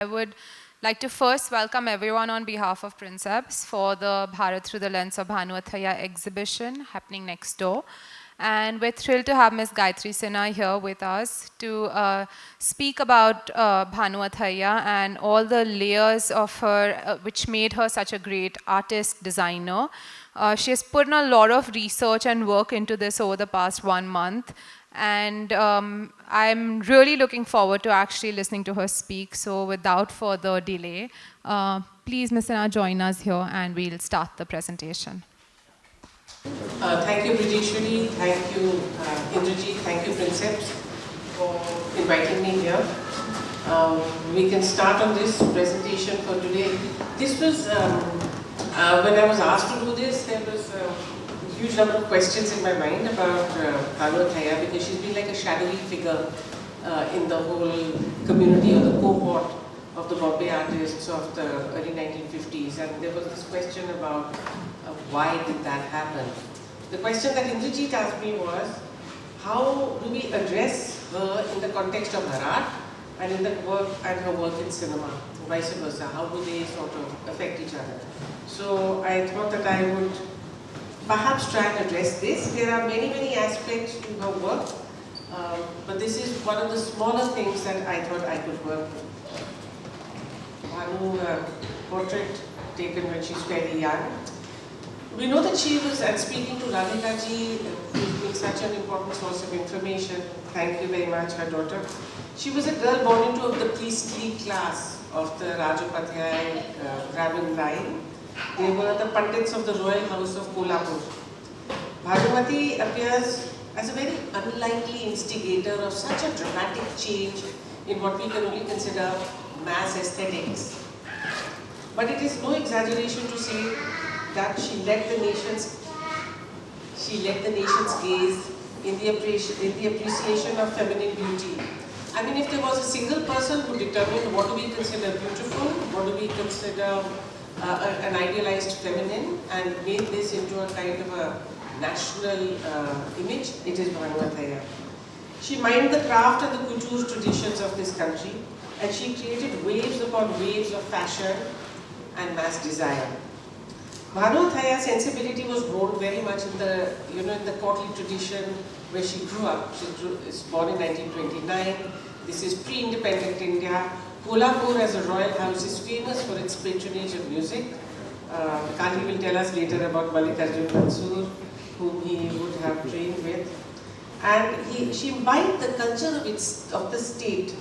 I would like to first welcome everyone on behalf of Princeps for the Bharat Through the Lens of Bhanu Athaiya exhibition happening next door. And we're thrilled to have Ms. Gayatri Sinha here with us to speak about Bhanu Athaiya and all the layers of her, which made her such a great artist, designer. She has put in a lot of research and work into this over the past 1 month. And I'm really looking forward to actually listening to her speak. So without further delay, please, Ms. Sinha, join us here and we'll start the presentation. Thank you, Brideshwari. Thank you, Indrajit. Thank you, Princeps, for inviting me here. We can start on this presentation for today. This was, when I was asked to do this, there was a huge number of questions in my mind about Bhanu Athaiya, because she's been like a shadowy figure in the whole community or the cohort of the Bombay artists of the early 1950s. And there was this question about why did that happen? The question that Indrajit asked me was, how do we address her in the context of her art and in the work and her work in cinema, vice versa? How do they sort of affect each other? So I thought that I would perhaps try and address this. There are many, many aspects to her work, but this is one of the smaller things that I thought I could work with. Bhanu portrait taken when she's fairly young. We know that she was, and speaking to Radhika ji, who's been such an important source of information, thank you very much, her daughter. She was a girl born into the priestly class of the Rajapatyay Brahmin line. They were the Pandits of the royal house of Kolhapur. Bhanumati appears as a very unlikely instigator of such a dramatic change in what we can only consider mass aesthetics. But it is no exaggeration to say that she led the nation's gaze in the appreciation of feminine beauty. I mean, if there was a single person who determined what do we consider beautiful, what do we consider an idealized feminine, and made this into a kind of a national image, it is Bhanu Athaiya. She mined the craft and the couture traditions of this country, and she created waves upon waves of fashion and mass desire. Bhanu Athaiya's sensibility was born very much in the, in the courtly tradition where she grew up. She was born in 1929. This is pre-independent India. Kolhapur as a royal house is famous for its patronage of music. Kali will tell us later about Mallikarjun Mansoor, whom he would have trained with. And she imbibed the culture of the state,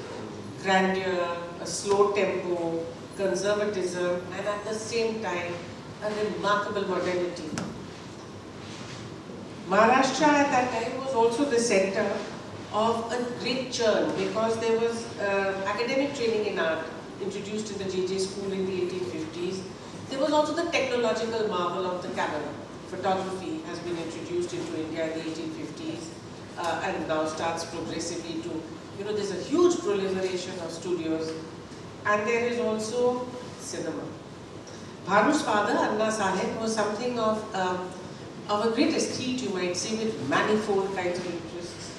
grandeur, a slow tempo, conservatism, and at the same time, a remarkable modernity. Maharashtra at that time was also the center of a great churn because there was academic training in art introduced in the JJ school in the 1850s. There was also the technological marvel of the camera. Photography has been introduced into India in the 1850s and now starts progressively to, there's a huge proliferation of studios, and there is also cinema. Bhanu's father, Anna Sahib, was something of a great aesthete, you might say, with manifold kinds of interests.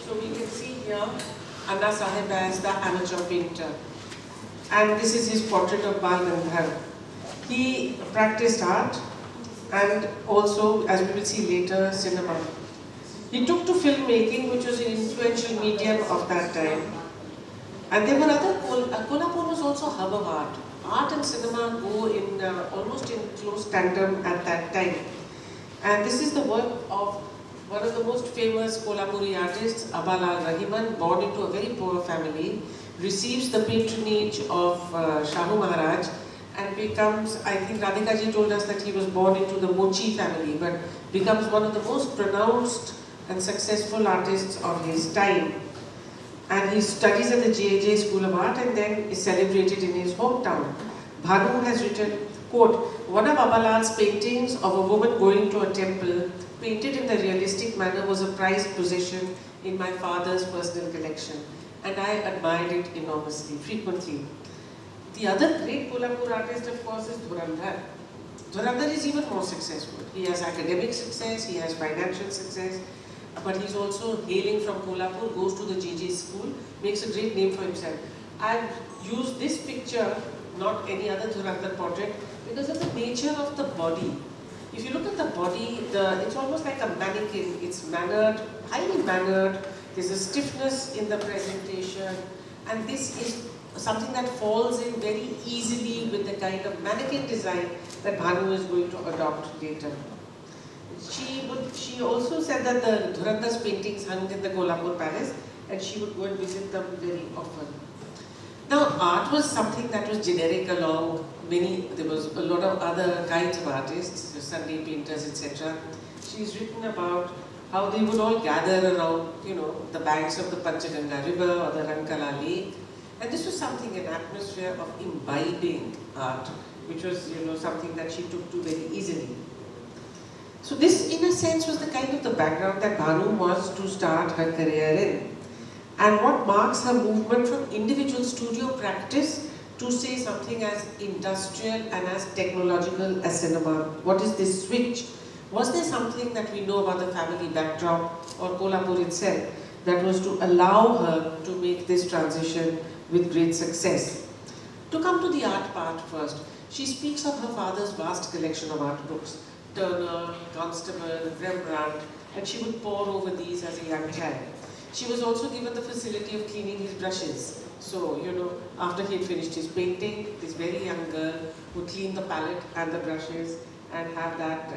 So we can see here Anna Sahib as the amateur painter. And this is his portrait of Bal Gandhar. He practiced art and also, as we will see later, cinema. He took to filmmaking, which was an influential medium of that time. And there were other, Kolhapur was also a hub of art. Art and cinema go in almost in close tandem at that time. And this is the work of one of the most famous Kolhapuri artists, Abalal Rahiman, born into a very poor family, receives the patronage of Shahu Maharaj and becomes, I think Radhika ji told us that he was born into the Mochi family, but becomes one of the most pronounced and successful artists of his time. And he studies at the JJ School of Art and then is celebrated in his hometown. Bhanu has written, quote, one of Abalal's paintings of a woman going to a temple, painted in the realistic manner, was a prized possession in my father's personal collection. And I admired it enormously, frequently. The other great Kolhapur artist, of course, is Dhurandhar. Dhurandhar is even more successful. He has academic success, he has financial success, but he's also hailing from Kolhapur, goes to the JJ school, makes a great name for himself. I've used this picture, not any other Dhurandhar portrait, because of the nature of the body. If you look at the body, it's almost like a mannequin. It's mannered, highly mannered. There's a stiffness in the presentation, and this is something that falls in very easily with the kind of mannequin design that Bhanu is going to adopt later. She also said that the Dhurandhar's paintings hung in the Kolhapur palace, and she would go and visit them very often. Now, art was something that was generic along there was a lot of other kinds of artists, Sunday painters, etc. She's written about how they would all gather around, the banks of the Panchaganga river or the Rankala lake. And this was something, an atmosphere of imbibing art, which was, something that she took to very easily. So this, in a sense, was the kind of the background that Bhanu was to start her career in. And what marks her movement from individual studio practice to say something as industrial and as technological as cinema? What is this switch? Was there something that we know about the family backdrop or Kolhapur itself that was to allow her to make this transition with great success? To come to the art part first, she speaks of her father's vast collection of art books, Turner, Constable, Rembrandt, and she would pore over these as a young child. She was also given the facility of cleaning his brushes. So, after he had finished his painting, this very young girl would clean the palette and the brushes and have that,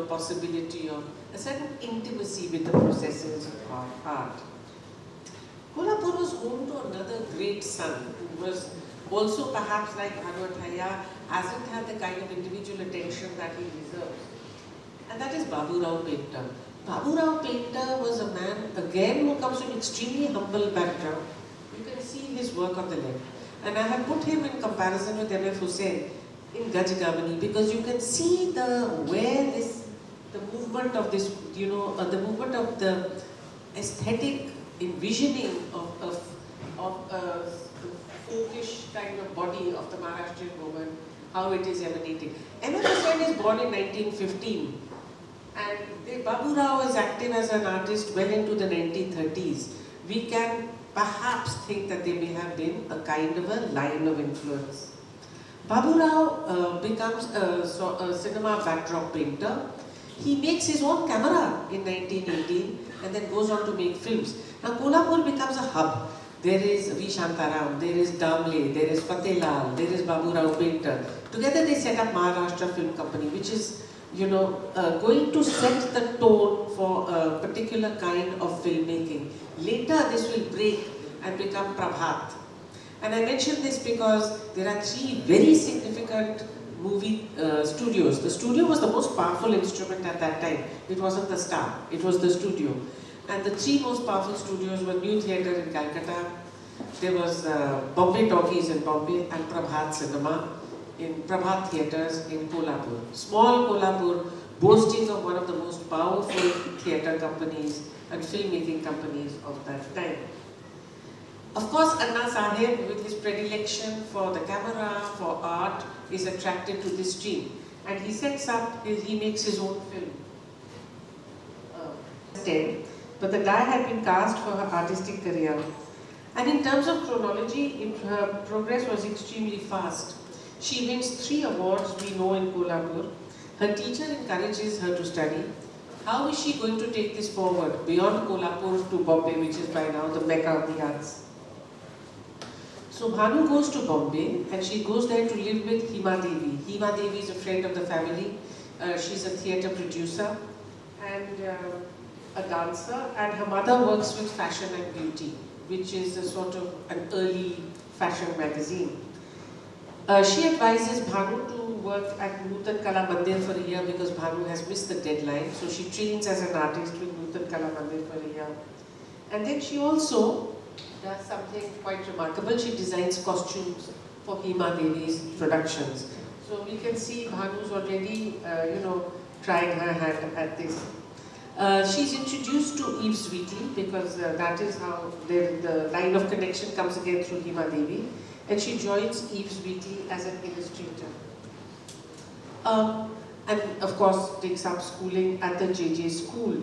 possibility of a certain intimacy with the processes of art. Kolhapur was home to another great son who was also perhaps like Bhanu Athaiya, hasn't had the kind of individual attention that he deserves. And that is Babu Rao Painter. Babu Rao Painter was a man, again, who comes from extremely humble background. You can see his work on the left. And I have put him in comparison with M.F. Hussain in Gajgamani because you can see the movement of this, the movement of the aesthetic envisioning of a folkish kind of body of the Maharashtrian woman, how it is emanating. M.F. Hussain is born in 1915. And Babu Rao is active as an artist well into the 1930s. We can perhaps think that they may have been a kind of a line of influence. Babu Rao becomes a cinema backdrop painter. He makes his own camera in 1918 and then goes on to make films. Now Kolhapur becomes a hub. There is V. Shantaram, there is Damle, there is Fateh Lal, there is Babu Rao Painter. Together they set up Maharashtra Film Company, which is going to set the tone for a particular kind of filmmaking. Later this will break and become Prabhat. And I mention this because there are three very significant movie studios. The studio was the most powerful instrument at that time. It wasn't the star, it was the studio. And the three most powerful studios were New Theatre in Calcutta, there was Bombay Talkies in Bombay, and Prabhat Cinema in Prabhat Theatres in Kolhapur. Small Kolhapur, boasting of one of the most powerful theatre companies and filmmaking companies of that time. Of course, Anna Sahib, with his predilection for the camera, for art, is attracted to this stream. And he makes his own film. But the guy had been cast for her artistic career. And in terms of chronology, her progress was extremely fast. She wins 3 awards we know in Kolhapur. Her teacher encourages her to study. How is she going to take this forward beyond Kolhapur to Bombay, which is by now the mecca of the arts? So Bhanu goes to Bombay and she goes there to live with Hima Devi. Hima Devi is a friend of the family. She's a theatre producer and a dancer, and her mother works with Fashion and Beauty, which is a sort of an early fashion magazine. She advises Bhanu to work at Nutan Kala Mandir for a year because Bhanu has missed the deadline. So she trains as an artist with Nutan Kala Mandir for a year. And then she also does something quite remarkable. She designs costumes for Hima Devi's productions. So we can see Bhanu's already, trying her hand at this. She's introduced to Eve's Weekly because that is how the line of connection comes again through Hima Devi. And she joins Eve's Weekly as an illustrator. And of course takes up schooling at the JJ school.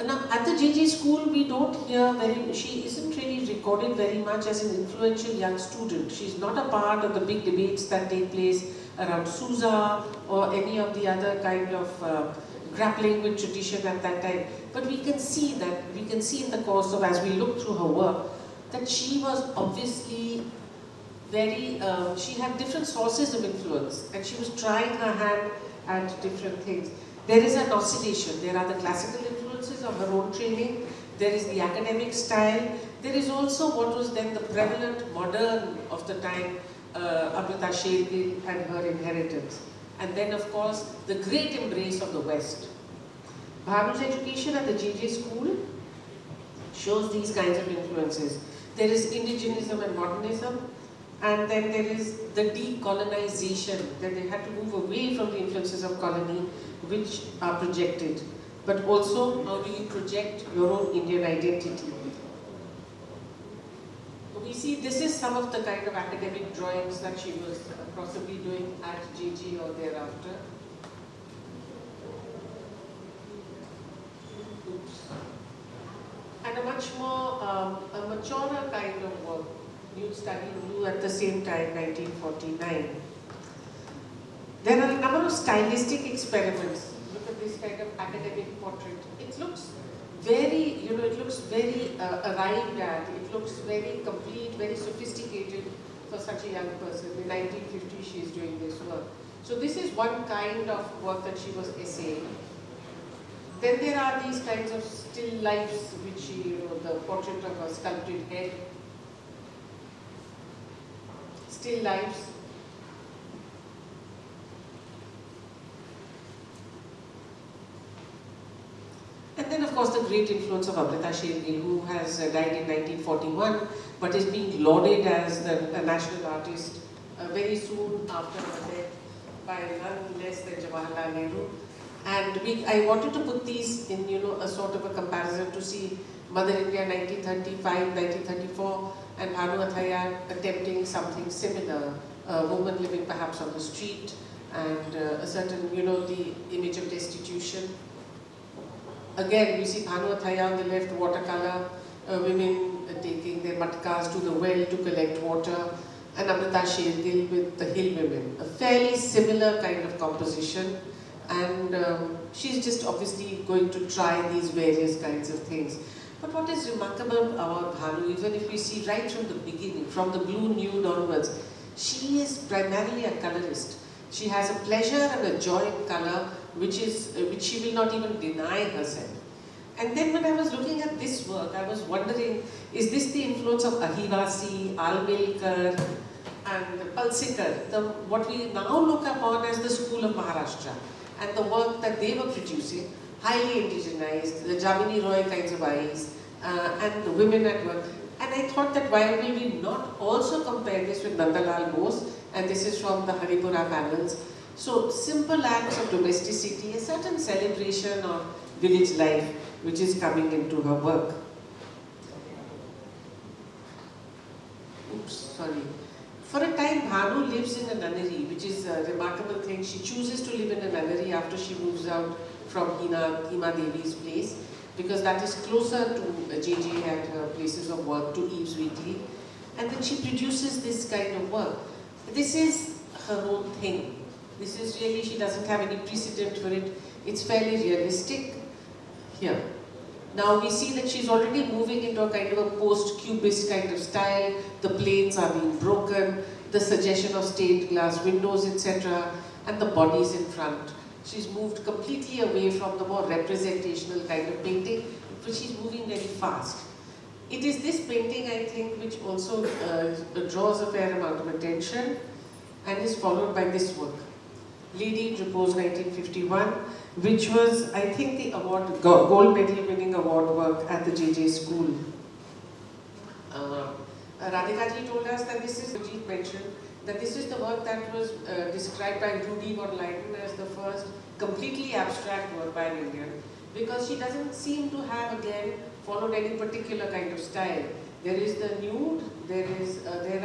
Now, at the JJ school, we don't hear she isn't really recorded very much as an influential young student. She's not a part of the big debates that take place around Sousa or any of the other kind of grappling with tradition at that time. But we can see in the course of, as we look through her work, that she was obviously she had different sources of influence and she was trying her hand at different things. There is an oscillation. There are the classical influences of her own training. There is the academic style. There is also what was then the prevalent modern of the time, Amrita Shergill and her inheritance. And then, of course, the great embrace of the West. Bhanu's education at the JJ school shows these kinds of influences. There is indigenism and modernism, and then there is the decolonization, that they had to move away from the influences of colony, which are projected. But also, how do you project your own Indian identity? We see this is some of the kind of academic drawings that she was possibly doing at JG or thereafter. Oops. And a much more, a maturer kind of work, Nude Study Blue at the same time, 1949. There are a number of stylistic experiments. Look at this kind of academic portrait. It looks very, it looks very arrived at. It looks very complete, very sophisticated for such a young person. In 1950, she is doing this work. So this is one kind of work that she was essaying. Then there are these kinds of still lifes, which she, the portrait of a sculpted head. Still lifes. And then, of course, the great influence of Amrita Shergill, who has died in 1941, but is being lauded as a national artist very soon after her death by none less than Jawaharlal Nehru. And I wanted to put these in, a sort of a comparison to see Mother India 1935, 1934, and Bhanu Athaiya attempting something similar, a woman living perhaps on the street, and a certain, the image of destitution. Again, we see Bhanu Athaiya on the left, watercolor, women taking their matkas to the well to collect water, and Amrita Shergill with the hill women. A fairly similar kind of composition, and she's just obviously going to try these various kinds of things. But what is remarkable about Bhanu, even if we see right from the beginning, from the blue nude onwards, she is primarily a colorist. She has a pleasure and a joy in color, which she will not even deny herself. And then when I was looking at this work, I was wondering, is this the influence of Ahivasi, Almelkar, and Palsikar, what we now look upon as the school of Maharashtra, and the work that they were producing, highly indigenized, the Jamini Roy kinds of eyes, and the women at work. And I thought that why will we not also compare this with Nandalal Bose, and this is from the Haripura panels. So simple acts of domesticity, a certain celebration of village life, which is coming into her work. Oops, sorry. For a time, Bhanu lives in a nunnery, which is a remarkable thing. She chooses to live in a nunnery after she moves out from Hima Devi's place, because that is closer to JJ and her places of work, to Eve's Weekly. And then she produces this kind of work. This is her own thing. This is really, she doesn't have any precedent for it. It's fairly realistic. Here. Now we see that she's already moving into a kind of a post-cubist kind of style. The planes are being broken, the suggestion of stained glass windows, etc., and the bodies in front. She's moved completely away from the more representational kind of painting, but she's moving very fast. It is this painting, I think, which also draws a fair amount of attention and is followed by this work, Lady in Repose 1951, which was, I think, the award, gold medal winning award work at the JJ school. Radhika ji told us that this is, Ajit mentioned, that this is the work that was described by Rudy von Leyden as the first completely abstract work by an Indian, because she doesn't seem to have, again, followed any particular kind of style. There is the nude, there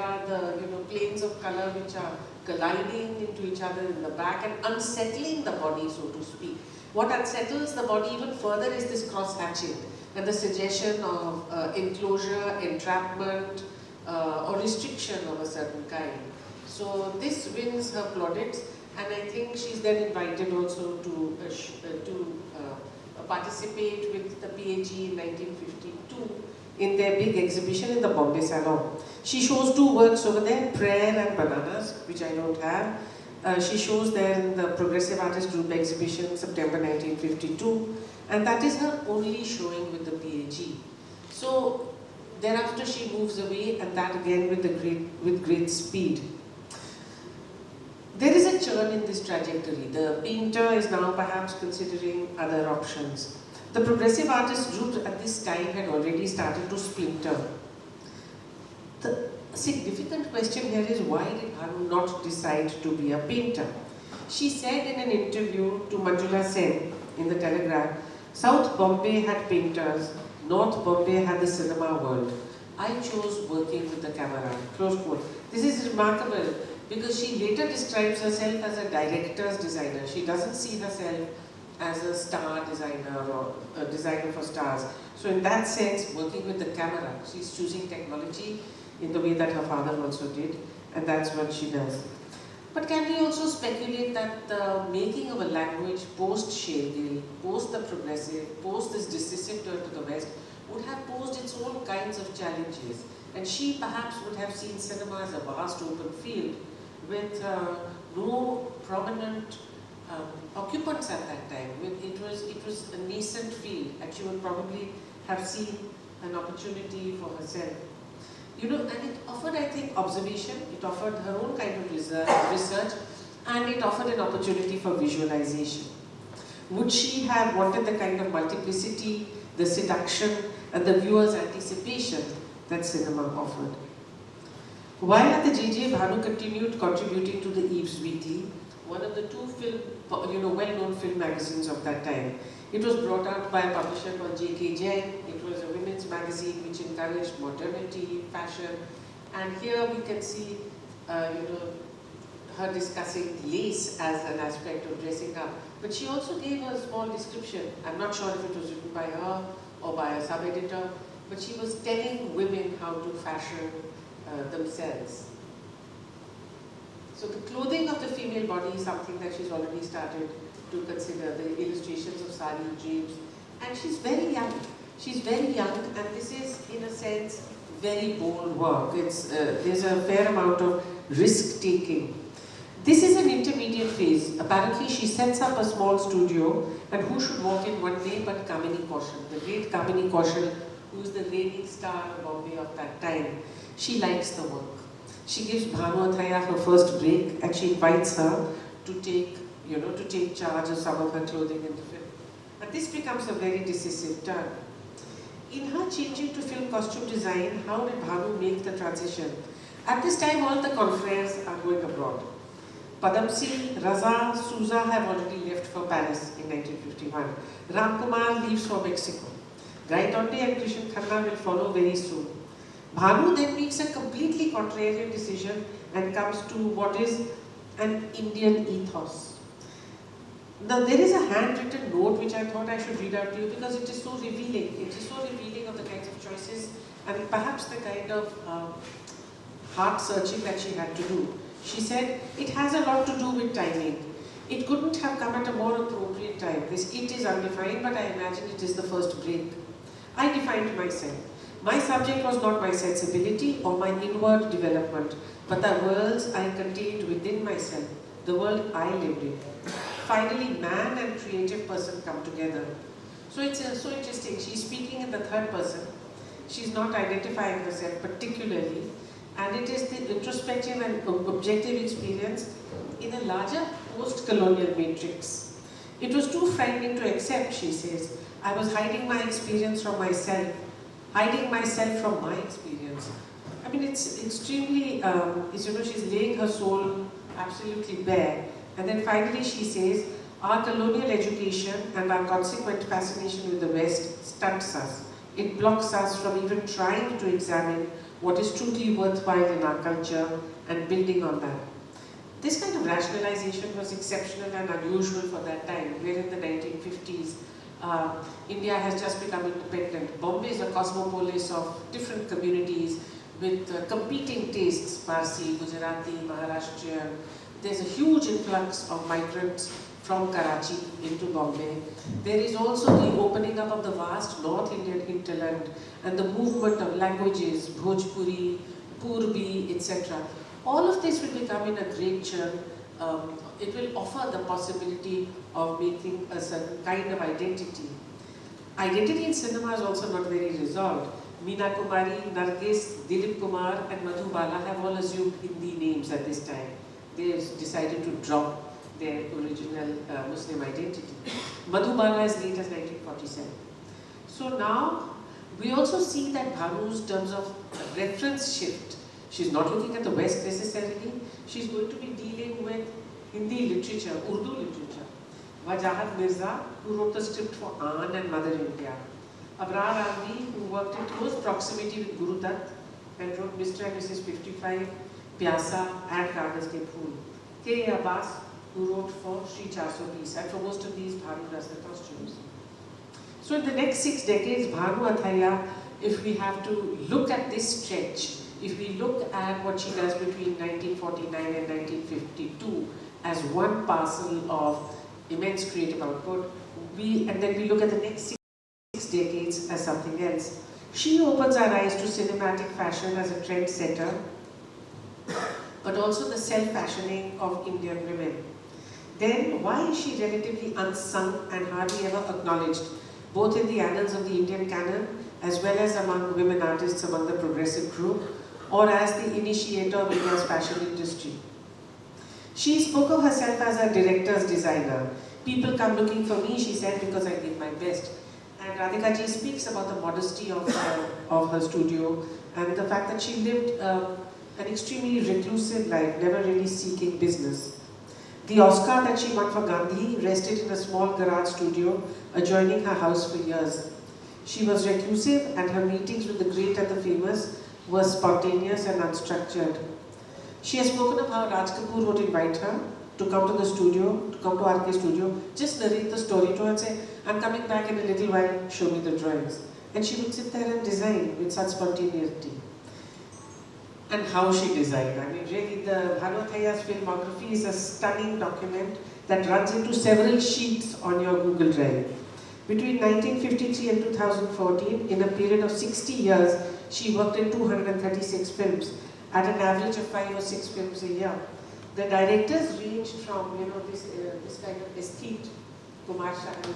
are the planes of color which are colliding into each other in the back and unsettling the body, so to speak. What unsettles the body even further is this cross-hatching and the suggestion of enclosure, entrapment, or restriction of a certain kind. So this wins her plaudits, and I think she's then invited also to participate with the PAG in 1952 in their big exhibition in the Bombay Salon. She shows two works over there, Prayer and Bananas, which I don't have. She shows there in the Progressive Artist Group exhibition, September 1952, and that is her only showing with the PAG. So thereafter she moves away, and that again with great speed. There is a churn in this trajectory. The painter is now perhaps considering other options. The progressive artist groups at this time had already started to splinter. The significant question here is, why did Bhanu not decide to be a painter? She said in an interview to Manjula Sen in the Telegraph, South Bombay had painters, North Bombay had the cinema world. I chose working with the camera. Close quote. This is remarkable because she later describes herself as a director's designer. She doesn't see herself as a star designer or a designer for stars. So in that sense, working with the camera, she's choosing technology in the way that her father also did, and that's what she does. But can we also speculate that the making of a language post-Shakespeare, post the progressive, post this decisive turn to the West, would have posed its own kinds of challenges, and she perhaps would have seen cinema as a vast open field with no prominent occupants at that time. It was a nascent field, and she would probably have seen an opportunity for herself. You know, and it offered, I think, observation, it offered her own kind of research, and it offered an opportunity for visualization. Would she have wanted the kind of multiplicity, the seduction, and the viewer's anticipation that cinema offered? While at the JJ, Bhanu continued contributing to the Eve's Weekly, one of the two well-known film magazines of that time. It was brought out by a publisher called J.K. Jain. It was a women's magazine which encouraged modernity, fashion, and here we can see, her discussing lace as an aspect of dressing up. But she also gave a small description. I'm not sure if it was written by her or by a sub-editor, but she was telling women how to fashion themselves. So the clothing of the female body is something that she's already started to consider, the illustrations of sari drapes. And she's very young. She's very young, and this is, in a sense, very bold work. There's a fair amount of risk-taking. This is an intermediate phase. Apparently, she sets up a small studio, and who should walk in one day but Kamini Kaushal, the great Kamini Kaushal, who is the reigning star of Bombay of that time. She likes the work. She gives Bhanu Athaiya her first break, and she invites her to take charge of some of her clothing in the film. And this becomes a very decisive turn. In her changing to film costume design, how did Bhanu make the transition? At this time, all the confreres are going abroad. Padamsi, Raza, Souza have already left for Paris in 1951. Ramkumar leaves for Mexico. Gaitonde and Krishan Khanna will follow very soon. Bhanu then makes a completely contrarian decision and comes to what is an Indian ethos. Now there is a handwritten note which I thought I should read out to you because it is so revealing. It is so revealing of the kinds of choices and perhaps the kind of heart searching that she had to do. She said, it has a lot to do with timing. It couldn't have come at a more appropriate time. This it is undefined, but I imagine it is the first break. I defined myself. My subject was not my sensibility or my inward development, but the worlds I contained within myself, the world I lived in. Finally, man and creative person come together. So it's so interesting. She's speaking in the third person. She's not identifying herself particularly, and it is the introspective and objective experience in a larger post-colonial matrix. It was too frightening to accept, she says. I was hiding my experience from myself, hiding myself from my experience. I mean, it's extremely, she's laying her soul absolutely bare. And then finally she says, our colonial education and our consequent fascination with the West stunts us. It blocks us from even trying to examine what is truly worthwhile in our culture and building on that. This kind of rationalization was exceptional and unusual for that time, where in the 1950s, India has just become independent. Bombay is a cosmopolis of different communities with competing tastes, Parsi, Gujarati, Maharashtrian. There's a huge influx of migrants from Karachi into Bombay. There is also the opening up of the vast North Indian hinterland and the movement of languages, Bhojpuri, Purbi, etc. All of this will become in a great churn. It will offer the possibility of making a certain kind of identity. Identity in cinema is also not very resolved. Meena Kumari, Nargis, Dilip Kumar and Madhu Bala have all assumed Hindi names at this time. They have decided to drop their original Muslim identity. Madhu Bala as late as 1947. So now, we also see that Bhanu's terms of reference shift. She's not looking at the West necessarily. She's going to be dealing with Hindi literature, Urdu literature. Wajahat Mirza, who wrote the script for Aan and Mother India. Abrar Alvi, who worked in close proximity with Guru Dutt and wrote Mr. and Mrs. 55, Pyasa and Kagas Ke Phool. K. Abbas, who wrote for Sri Chaso Piece, and for most of these, Bhanu does the costumes. So in the next 6 decades, Bhanu Athaiya, if we have to look at this stretch, if we look at what she does between 1949 and 1952 as one parcel of immense creative output, and then we look at the next six decades as something else. She opens our eyes to cinematic fashion as a trendsetter, but also the self-fashioning of Indian women. Then, why is she relatively unsung and hardly ever acknowledged, both in the annals of the Indian canon, as well as among women artists among the progressive group, or as the initiator of India's fashion industry? She spoke of herself as a director's designer. People come looking for me, she said, because I give my best. And Radhika ji speaks about the modesty of her studio and the fact that she lived an extremely reclusive life, never really seeking business. The Oscar that she won for Gandhi rested in a small garage studio adjoining her house for years. She was reclusive, and her meetings with the great and the famous were spontaneous and unstructured. She has spoken of how Raj Kapoor would invite her to come to the studio, to come to RK studio, just narrate the story to her and say, I'm coming back in a little while, show me the drawings. And she would sit there and design with such spontaneity. And how she designed. I mean, really, the Bhanu Athaiya's filmography is a stunning document that runs into several sheets on your Google Drive. Between 1953 and 2014, in a period of 60 years, she worked in 236 films, at an average of 5 or 6 films a year. The directors ranged from, this kind of esteemed Kumar Shahani,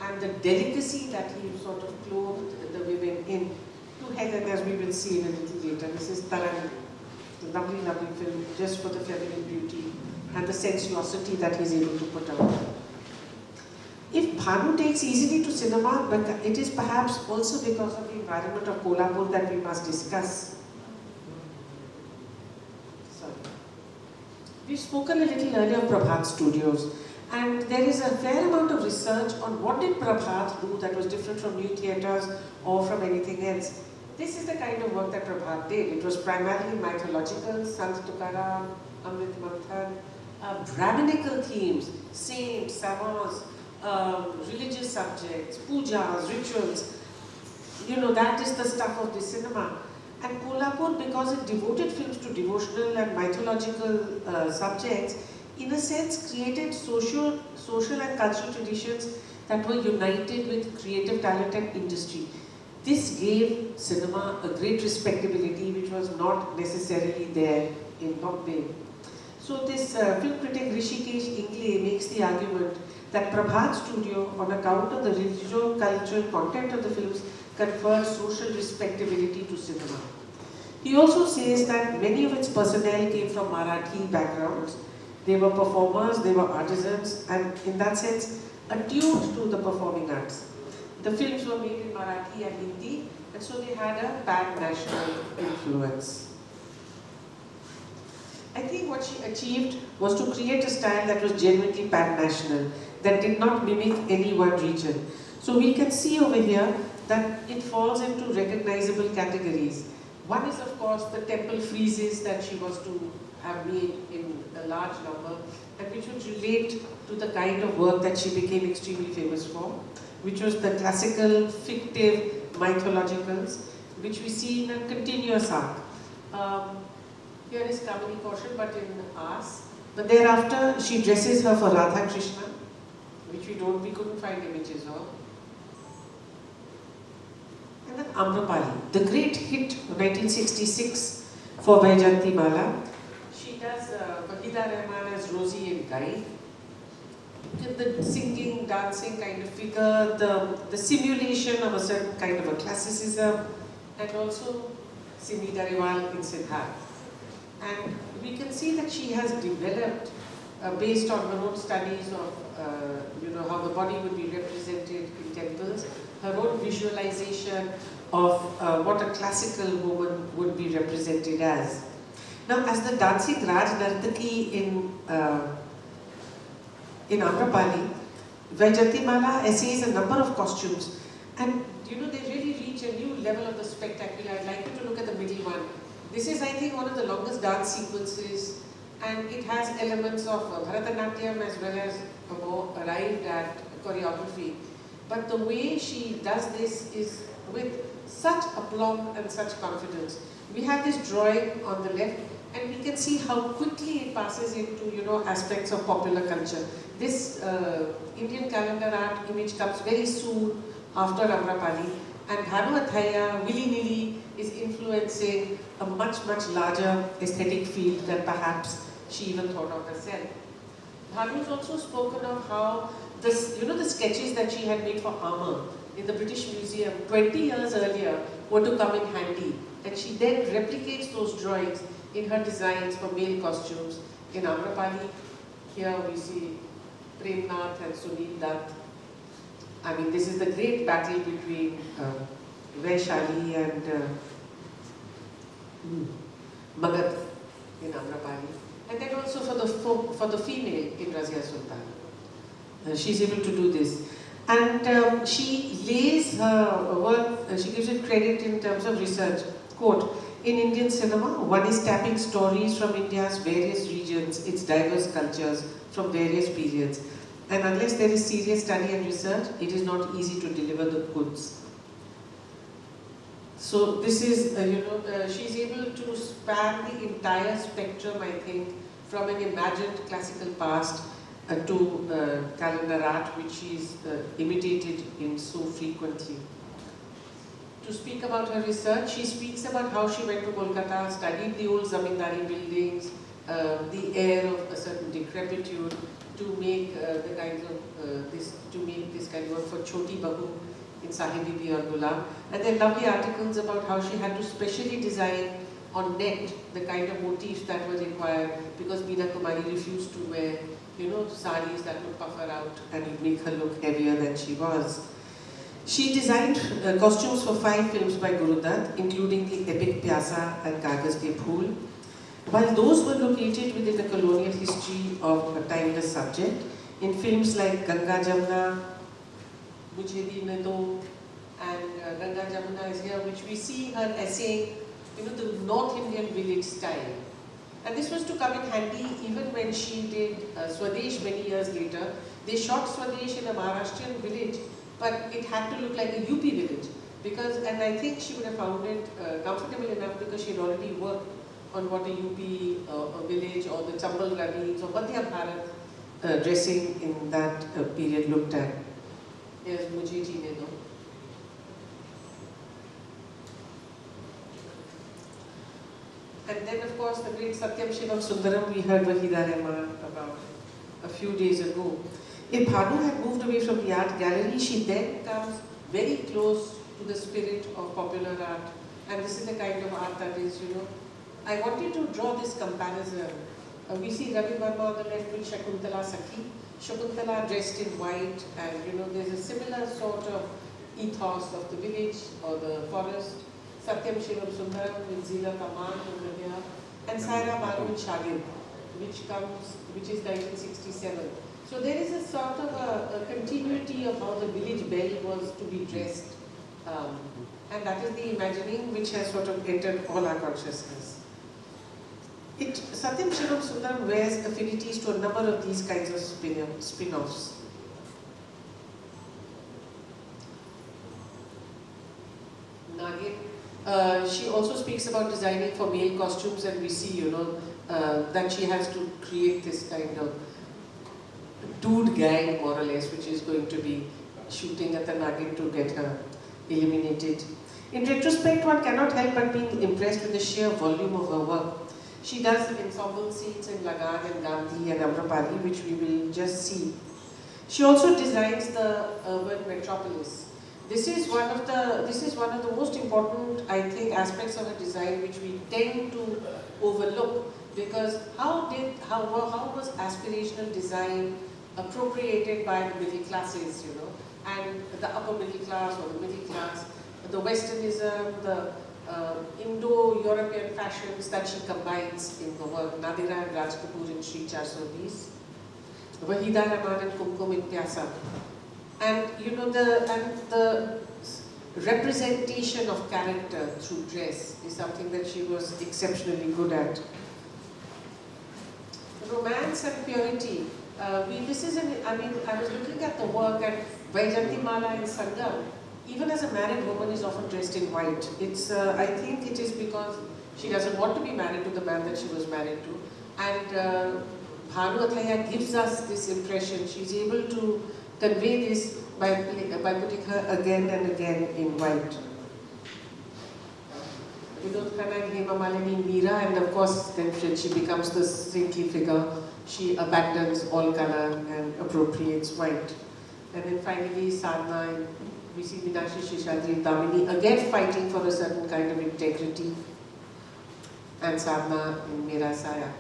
and the delicacy that he sort of clothed the women in, to Helen, as we will see in a little later. This is Taran, the lovely, lovely film, just for the feminine beauty and the sensuosity that he's able to put out. If Bhanu takes easily to cinema, but it is perhaps also because of the environment of Kolhapur that we must discuss. Sorry. We've spoken a little earlier of Prabhat Studios, and there is a fair amount of research on what did Prabhat do that was different from new theatres or from anything else. This is the kind of work that Prabhat did. It was primarily mythological, Sant Tukaram, Amrit Manthan, Brahminical themes, saints, savants, religious subjects, pujas, rituals. That is the stuff of the cinema. And Kolhapur, because it devoted films to devotional and mythological subjects, in a sense created social and cultural traditions that were united with creative talent and industry. This gave cinema a great respectability which was not necessarily there in Bombay. So this film critic Rishikesh Ingle makes the argument that Prabhat Studio, on account of the religio-cultural content of the films, conferred social respectability to cinema. He also says that many of its personnel came from Marathi backgrounds. They were performers, they were artisans, and in that sense, attuned to the performing arts. The films were made in Marathi and Hindi, and so they had a pan-national influence. I think what she achieved was to create a style that was genuinely pan-national, that did not mimic any one region. So we can see over here that it falls into recognizable categories. One is, of course, the temple friezes that she was to have made in a large number, and which would relate to the kind of work that she became extremely famous for, which was the classical, fictive mythologicals, which we see in a continuous arc. Here is Kamini Kaushal, but in As. But thereafter, she dresses her for Radha Krishna, which we couldn't find images of. And then Amrapali, the great hit of 1966 for Vaijayanti Mala. She does Wahida Rahman as Rosie and Guy. The singing, dancing kind of figure, the simulation of a certain kind of a classicism, and also Simi Gariwal in Siddharth. And we can see that she has developed, based on her own studies of how the body would be represented in temples, her own visualization of what a classical woman would be represented as. Now, as the dancing Raj Nartaki in Amrapali, Vaijayantimala essays a number of costumes, and they really reach a new level of the spectacular. I'd like you to look at the middle one. This is, I think, one of the longest dance sequences, and it has elements of Bharatanatyam as well as a more arrived at choreography. But the way she does this is with such aplomb and such confidence. We have this drawing on the left, and we can see how quickly it passes into aspects of popular culture. This Indian calendar art image comes very soon after Amrapali, and Bhanu Athaiya willy-nilly is influencing a much, much larger aesthetic field than perhaps she even thought of herself. Bhanu's also spoken of how the sketches that she had made for armor in the British Museum 20 years earlier were to come in handy, and she then replicates those drawings in her designs for male costumes. In Amrapali, here we see Premnath and Sunil Dutt. I mean, this is the great battle between Vaishali and Magadh in Amrapali. And then also for the female in Razia Sultan. She's able to do this. And she lays her work, she gives it credit in terms of research. Quote, in Indian cinema, one is tapping stories from India's various regions, its diverse cultures from various periods. And unless there is serious study and research, it is not easy to deliver the goods. So this is, she's able to span the entire spectrum, I think, from an imagined classical past to calendar art, which she's imitated in so frequently. To speak about her research, she speaks about how she went to Kolkata, studied the old zamindari buildings, the air of a certain decrepitude, to make this kind of work for Choti Bahu in Sahibi Bibi or Gulam. And then lovely articles about how she had to specially design on net the kind of motifs that were required, because Meena Kumari refused to wear, saris that would puff her out and would make her look heavier than she was. She designed costumes for 5 films by Guru Dutt, including the epic Pyasa and Kagaz Ke Phool. While those were located within the colonial history of a timeless subject, in films like Ganga Jamuna, Mujhe Deen Do, and Ganga Jamuna is here, which we see her essaying, the North Indian village style. And this was to come in handy even when she did Swadesh many years later. They shot Swadesh in a Maharashtrian village, but it had to look like a UP village. And I think she would have found it comfortable enough because she had already worked on what a UP a village or the Chambal Ravines or Madhya Bharat dressing in that period looked at. Here's Mujhe Jeene Do. And then, of course, the great Satyam Shivam Sundaram, we heard Wahida Rahman about a few days ago. If Bhanu had moved away from the art gallery, she then comes very close to the spirit of popular art. And this is the kind of art that is, I wanted to draw this comparison. We see Ravi Verma on the left with Shakuntala Sakhi. Shakuntala dressed in white, and there's a similar sort of ethos of the village or the forest. Satyam Shivam Sundaram with Zila Kaman over here, and Saira Banu with Shagir, which is 1967. So there is a sort of a continuity of how the village belle was to be dressed, and that is the imagining which has sort of entered all our consciousness. Satyam Shivam Sundaram wears affinities to a number of these kinds of spin-offs. Nagin, she also speaks about designing for male costumes, and we see, that she has to create this kind of dude guy, more or less, which is going to be shooting at the Nagin to get her eliminated. In retrospect, one cannot help but being impressed with the sheer volume of her work. She does ensemble scenes in Lagan and Gandhi and Amrapali, which we will just see. She also designs the urban metropolis. This is one of the most important, I think, aspects of her design, which we tend to overlook, because how was aspirational design appropriated by the middle classes, and the upper middle class or the middle class, the Westernism, the Indo-European fashions that she combines in the work. Nadira and Raj Kapoor in Sri 420, Wahida Rahman and Kumkum in Pyasa. And the representation of character through dress is something that she was exceptionally good at. Romance and purity. I was looking at the work, and Vaijantimala in Sangam, even as a married woman, is often dressed in white. I think it is because she doesn't want to be married to the man that she was married to. And Bhanu Athaiya gives us this impression. She's able to convey this by putting her again and again in white. Vinod Khanna and Hema Malini, Meera, and of course then she becomes the saintly figure. She abandons all color and appropriates white. And then finally Sadhna, we see Meenakshi Sheshadri, Damini again fighting for a certain kind of integrity, and Sadhna in Mera Saya.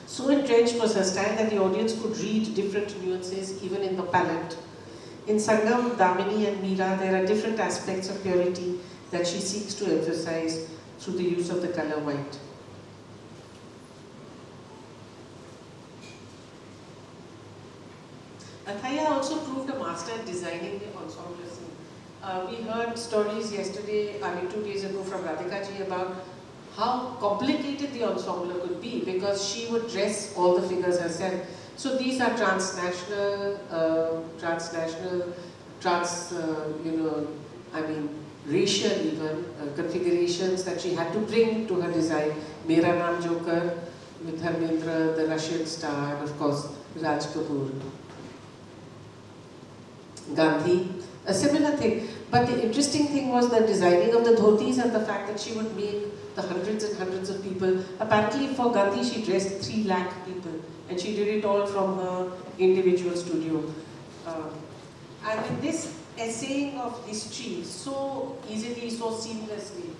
So entrenched was her style that the audience could read different nuances even in the palette. In Sangam, Damini and Meera, there are different aspects of purity that she seeks to emphasize through the use of the color white. Athaiya also proved a master at designing the ensemble scene. We heard stories yesterday, 2 days ago from Radhika ji about how complicated the ensemble could be, because she would dress all the figures herself. So these are transnational, racial even configurations that she had to bring to her design. Mera Naam Joker with Dharmendra, the Russian star, and of course Raj Kapoor. Gandhi, a similar thing. But the interesting thing was the designing of the dhotis and the fact that she would make the hundreds and hundreds of people. Apparently for Gandhi she dressed 3 lakh people, and she did it all from her individual studio. And in this essaying of history so easily, so seamlessly,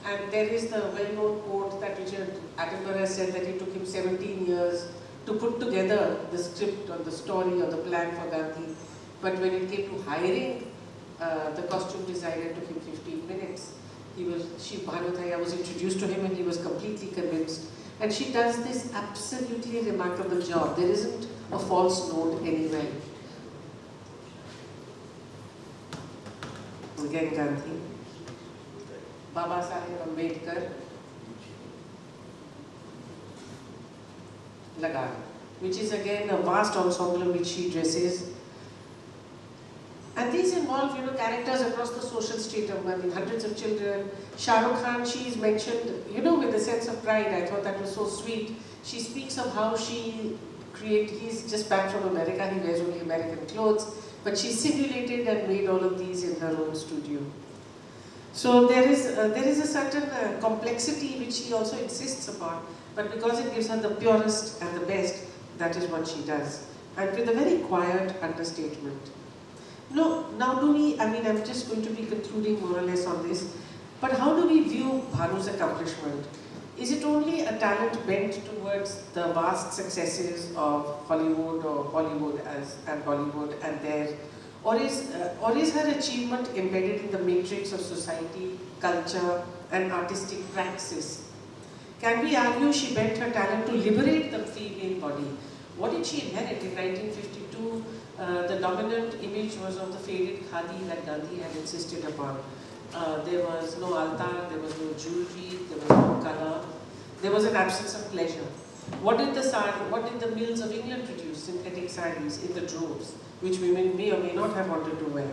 and there is the well-known quote that Richard Attenborough said that it took him 17 years to put together the script or the story or the plan for Gandhi. But when it came to hiring the costume designer, it took him 15 minutes. Bhanu Athaiya was introduced to him and he was completely convinced. And she does this absolutely remarkable job. There isn't a false note anywhere. Again Gandhi. Baba Saheb Ambedkar. Lagan, which is again a vast ensemble which she dresses. And these involve, characters across the social stratum. Hundreds of children. Shah Rukh Khan, she is mentioned, with a sense of pride. I thought that was so sweet. She speaks of how he's just back from America, he wears only American clothes, but she simulated and made all of these in her own studio. So there is a certain complexity which she also insists upon, but because it gives her the purest and the best, that is what she does. And with a very quiet understatement. No, now I'm just going to be concluding more or less on this, but how do we view Bhanu's accomplishment? Is it only a talent bent towards the vast successes of Hollywood or Bollywood and Hollywood and there, or is her achievement embedded in the matrix of society, culture and artistic praxis? Can we argue she bent her talent to liberate the female body? What did she inherit in 1952? The dominant image was of the faded khadi that Gandhi had insisted upon. There was no altar, there was no jewelry, there was no color. There was an absence of pleasure. What did the mills of England produce? Synthetic sarees in the droves, which women may or may not have wanted to wear.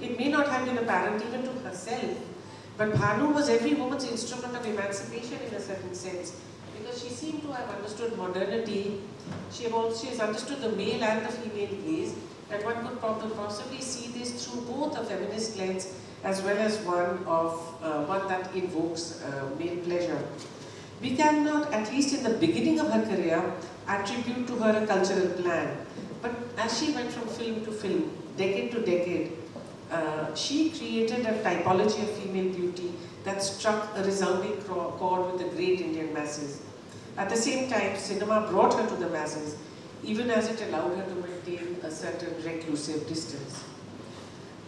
It may not have been apparent even to herself, but Bhanu was every woman's instrument of emancipation in a certain sense, because she seemed to have understood modernity. She has understood the male and the female gaze, and one could possibly see this through both a feminist lens as well as one that invokes male pleasure. We cannot, at least in the beginning of her career, attribute to her a cultural plan. But as she went from film to film, decade to decade, she created a typology of female beauty that struck a resounding chord with the great Indian masses. At the same time, cinema brought her to the masses, even as it allowed her to maintain a certain reclusive distance.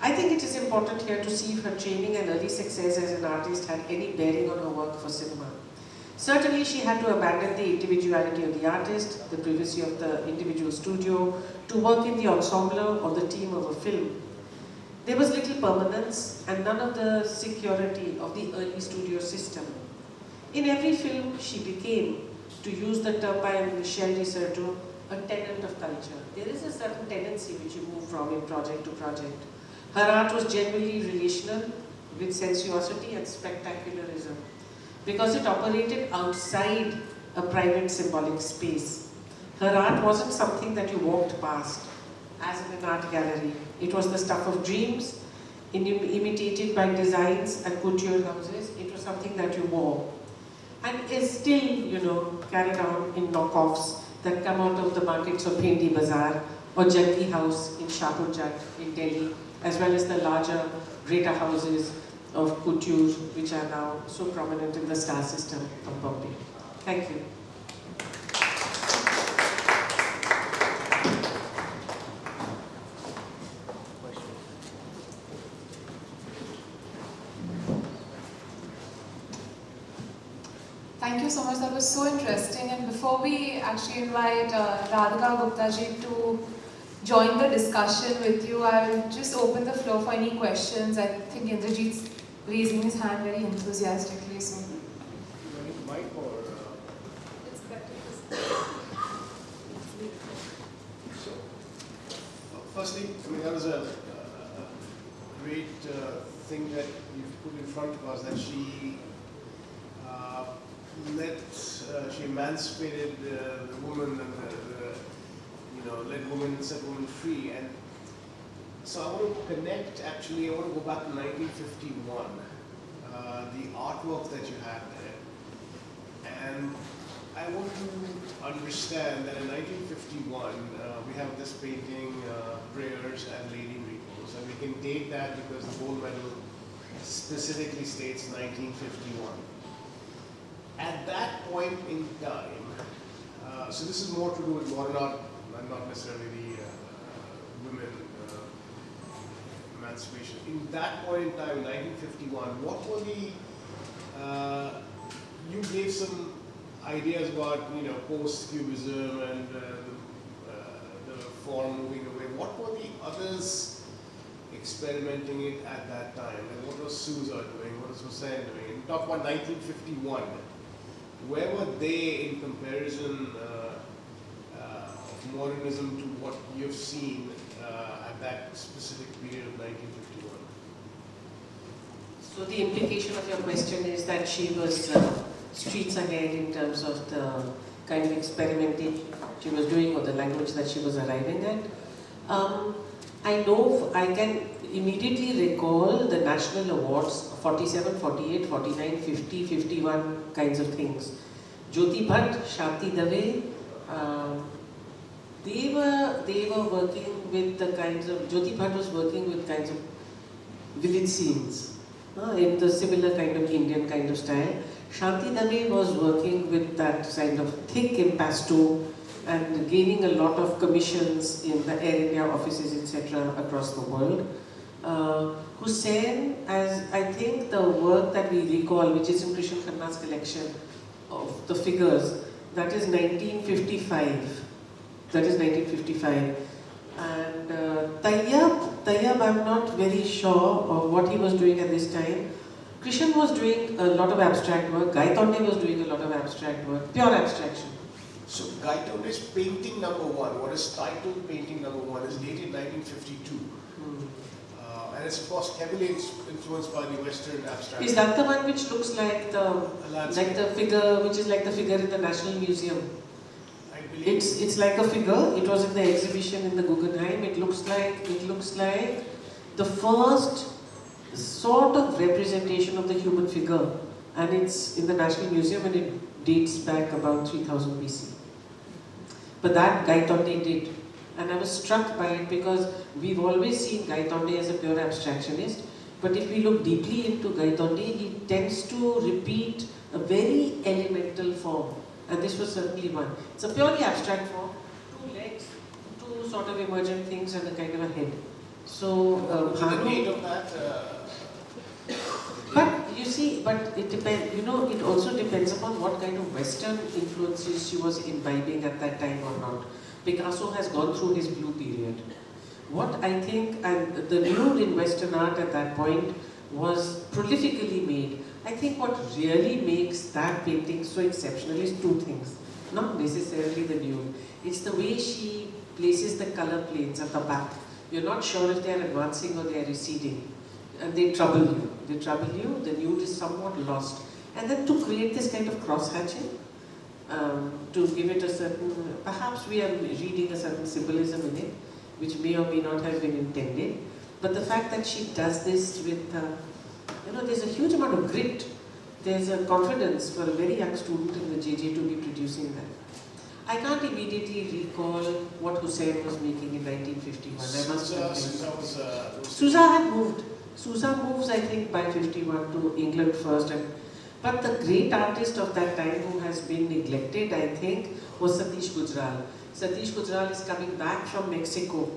I think it is important here to see if her training and early success as an artist had any bearing on her work for cinema. Certainly, she had to abandon the individuality of the artist, the privacy of the individual studio, to work in the ensemble or the team of a film. There was little permanence and none of the security of the early studio system. In every film, she became, to use the term by Michel de Certeau, a tenant of culture. There is a certain tendency which you move from in project to project. Her art was generally relational, with sensuosity and spectacularism, because it operated outside a private symbolic space. Her art wasn't something that you walked past, as in an art gallery. It was the stuff of dreams, imitated by designs and couture houses. It was something that you wore. And is still, carried on in knockoffs that come out of the markets of Bhendi Bazaar or Jaggi House in Shahpur in Delhi, as well as the larger, greater houses of couture, which are now so prominent in the star system of Bombay. Thank you. Thank you so much. That was so interesting. And before we actually invite Radhika Gupta ji to join the discussion with you, I'll just open the floor for any questions. I think Indrajit's raising his hand very enthusiastically. So. It's better. So, firstly, that was a great thing that you've put in front of us, that she she emancipated the woman and let women set women free. And so I want to connect, I want to go back to 1951, the artwork that you had there. And I want to understand that in 1951, we have this painting, Prayers and Lady Repose, and we can date that because the gold medal specifically states 1951. At that point in time, so this is more to do with modern art and not necessarily the women emancipation. In that point in time, 1951, what were you gave some ideas about, post-cubism and the form moving away. What were the others experimenting it at that time? And what was Sousa doing? What was Hussain doing? And talk about 1951. Where were they in comparison of modernism to what you've seen at that specific period of 1951? So the implication of your question is that she was streets ahead in terms of the kind of experimentation she was doing or the language that she was arriving at. I can immediately recall the national awards, 47, 48, 49, 50, 51 kinds of things. Jyoti Bhatt, Shanti Dave, they were working with the kinds of, Jyoti Bhatt was working with kinds of village scenes in the similar kind of Indian kind of style. Shanti Dave was working with that kind of thick impasto and gaining a lot of commissions in the Air India offices, etc. across the world. Hussain, as I think the work that we recall, which is in Krishan Khanna's collection of the figures, that is 1955. That is 1955. And Tayyab, I'm not very sure of what he was doing at this time. Krishan was doing a lot of abstract work, Gayatri was doing a lot of abstract work, pure abstraction. So Gaitonde's painting number one, what is titled painting number one, is dated 1952. And it's of course heavily influenced by the Western abstract. Is that the one which looks like the figure, which is like the figure in the National Museum? I believe It's like a figure. It was in the exhibition in the Guggenheim. It looks like the first sort of representation of the human figure, and it's in the National Museum, and it dates back about 3000 BC. But that Gayatri did, and I was struck by it because we've always seen Gayatri as a pure abstractionist. But if we look deeply into Gayatri, he tends to repeat a very elemental form, and this was certainly one. It's a purely abstract form, two legs, two sort of emergent things, and a kind of a head. So the date of that. But you see, but it depends. You know, it also depends upon what kind of Western influences she was imbibing at that time or not. Picasso has gone through his blue period. What I think, and the nude in Western art at that point was prolifically made. I think what really makes that painting so exceptional is two things. Not necessarily the nude. It's the way she places the color planes at the back. You're not sure if they are advancing or they are receding. And they trouble you. They trouble you. The nude is somewhat lost. And then to create this kind of cross-hatching, to give it a certain, perhaps we are reading a certain symbolism in it, which may or may not have been intended. But the fact that she does this with, there's a huge amount of grit. There's a confidence for a very young student in the JJ to be producing that. I can't immediately recall what Hussein was making in 1951. I must have Sousa had moved. Sousa moves, I think, by 51 to England first. But the great artist of that time who has been neglected, I think, was Satish Gujral. Satish Gujral is coming back from Mexico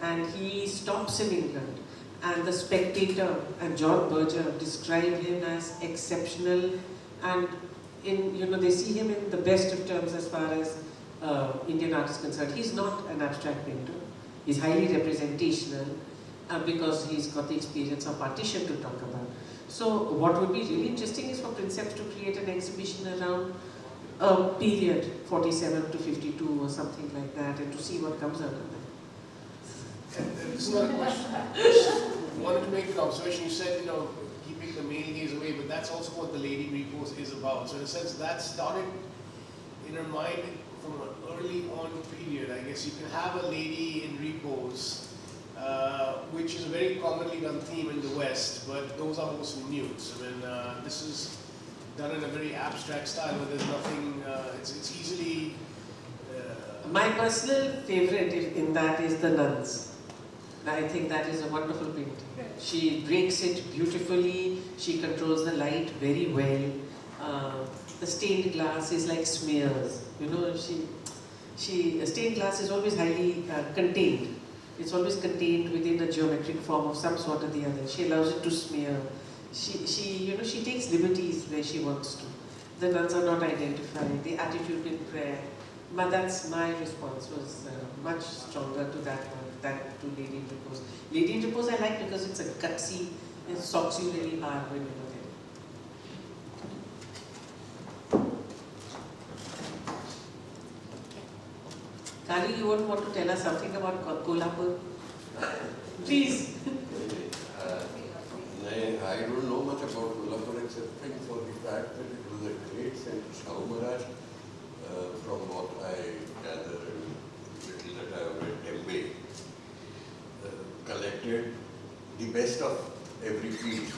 and he stops in England. And the Spectator and John Berger describe him as exceptional, and they see him in the best of terms as far as Indian art is concerned. He's not an abstract painter. He's highly representational because he's got the experience of partition to talk about. So what would be really interesting is for Princeps to create an exhibition around a period, 47 to 52 or something like that, and to see what comes out of that. And this is not a question. Just wanted to make an observation. You said, keeping the male gaze away, but that's also what the lady repose is about. So in a sense, that started in her mind from an early on period. I guess you can have a lady in repose, which is a very commonly done theme in the West, but those are mostly nudes. I mean, this is done in a very abstract style where there's nothing, it's easily... My personal favorite in that is the nuns. I think that is a wonderful painting. She breaks it beautifully, she controls the light very well. The stained glass is like smears. Stained glass is always highly contained. It's always contained within a geometric form of some sort or the other. She allows it to smear. She takes liberties where she wants to. The nuns are not identified. The attitude in prayer. But that's my response was much stronger to that one than to Lady in Repose. Lady in Repose I like because it's a gutsy, it socks you really hard when you look at it. Kali, you won't want to tell us something about Kolhapur? Please. I don't know much about Kolhapur except for the fact that it was a great center. Shahu Maharaj, from what I gather and little that I have read, Bombay, collected the best of every field,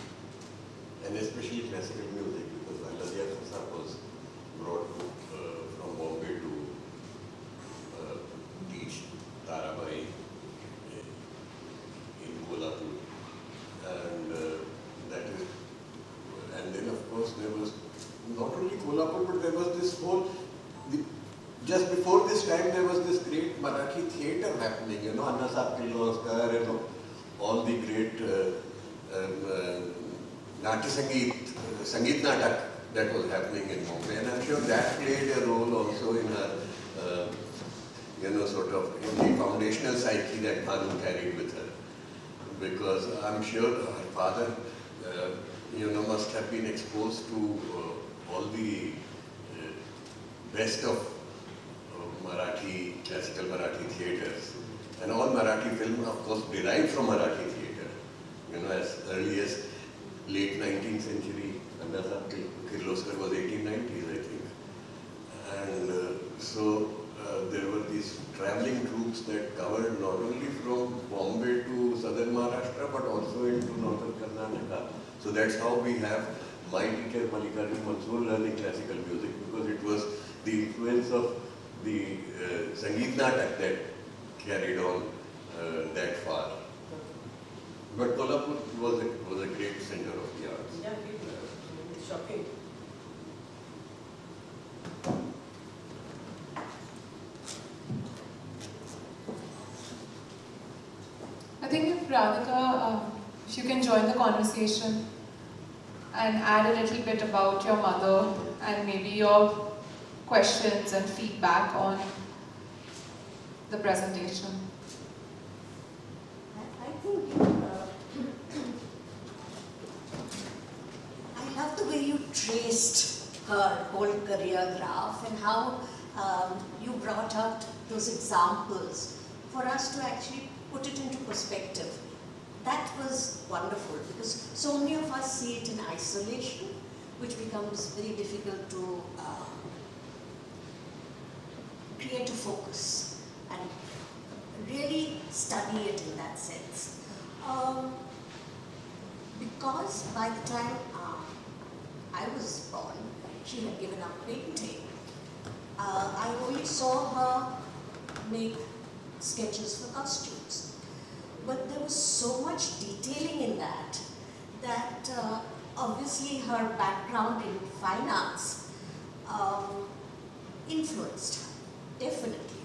and especially classical music, because Aladia Fasa was brought from Bombay to teach Tarabai in Kolhapur, and and then of course there was not only Kolhapur, but there was this whole, just before this time there was this great Marathi theatre happening, Anna Saab Kirloskar and all the great Natya Sangeet Natak that was happening in Bombay, and I'm sure that played a role also in her, sort of in the foundational psyche that Bhanu carried with her, because I'm sure her father must have been exposed to all the best of Marathi, classical Marathi theatres. And all Marathi film, of course, derived from Marathi theatre. As early as late 19th century, Anna Kirloskar was 1890s, I think. And so there were these travelling troops that covered not only from Bombay to southern Maharashtra, but also into northern Karnataka. So that's how we have my teacher Mallikarjun Mansoor learning classical music, because it was the influence of the Sangeet Natak that carried on that far. But Kolhapur was a great center of the arts. Yeah, it's shocking. I think if Radhika, if you can join the conversation and add a little bit about your mother and maybe your questions and feedback on the presentation. I think I love the way you traced her whole career graph and how you brought out those examples for us to actually put it into perspective. That was wonderful because so many of us see it in isolation, which becomes very difficult to create a focus and really study it in that sense. Because by the time I was born, she had given up painting. I only saw her make sketches for costumes. But there was so much detailing in that obviously her background in fine arts influenced her, definitely.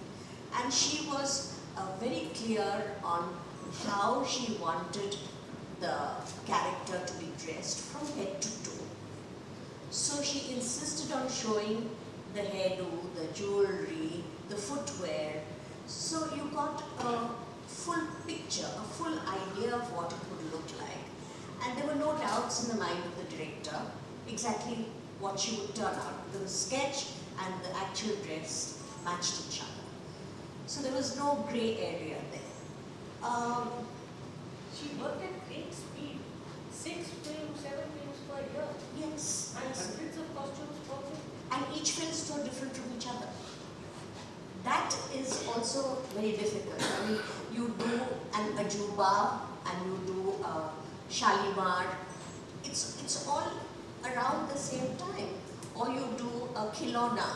And she was very clear on how she wanted the character to be dressed from head to toe. So she insisted on showing the hairdo, the jewelry, the footwear. So you got a full picture, a full idea of what it would look like. And there were no doubts in the mind of the director exactly what she would turn out. The sketch and the actual dress matched each other. So there was no grey area there. She worked at great speed. 6 films, 7 films per year. Yes, And yes. hundreds of costumes per film. And each film is so different from each other. That is also very difficult. I mean, you do an ajuba and you do a shalimar. It's all around the same time. Or you do a khilona,